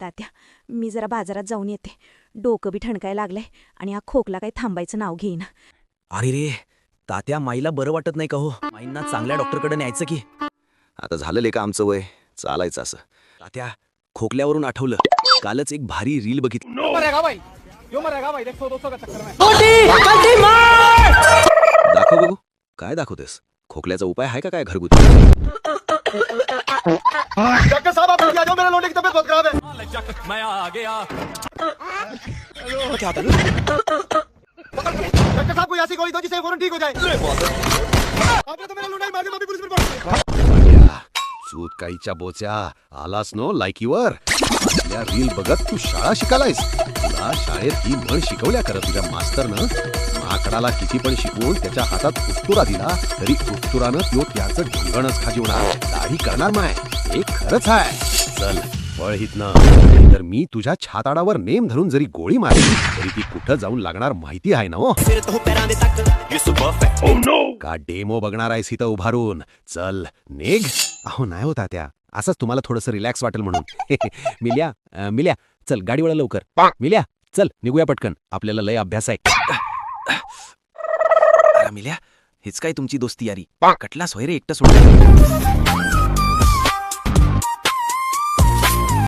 तात्या, मी जरा बाजारात जाऊन येते. डोकं बी ठणकायला लागलंय आणि हा खोकला काही थांबायचं नाव घेईना. अरे रे, तात्या माईला बरं वाटत नाही का हो? माईंना चांगल्या डॉक्टरकडे न्यायचं की. आता झालं का आमचं वय चालायचं असं. तात्या, खोकल्यावरून आठवलं, कालच एक भारी रील बघितली. दाखव बघू, काय दाखवतेस? खोकल्याचा उपाय आहे का काय घरगुती? डॉक्टर साहब आप आ जाओ, मेरे लोटे की तबीयत बहुत खराब है। डॉक्टर साहब कोई ऐसी गोली दो जिससे फौरन ठीक हो जाए। आपने तो मेरा लोटा ही मार दिया, मैं भी पुलिस में रिपोर्ट करूंगा। सूत काईच्या बोच्या आलास नो लायकीवर. आपल्या रील बघत तू शाळा शिकालायस. तुला शाळेत ही म्हण शिकवल्या कर तुझ्या मास्तरनं. माकडाला किती पण शिकवून त्याच्या हातात उस्तुरा दिला तरी उस्तुरानं तो त्याचं ढोंगणच खाजिवणार. दाढी करणार माय, हे खरंच आहे. चल पळ हितनं, तर मी तुझ्या छाताडावर नेम धरून जरी गोळी मारली तरी ती कुठं जाऊन लागणार माहिती आहे ना हो. का डेमो बघणार आहेस इथं उभारून? चल नेग. अहो नाही होता त्या, असंच तुम्हाला थोडंसं रिलॅक्स वाटेल म्हणून. मिल्या चल गाडीवाला लवकर. मिल्या चल निघूया पटकन, आपल्याला लय अभ्यास आहे. अरे मिल्या, हेच काय तुमची दोस्ती यारी? कटलास होय रे एकटं सोडून?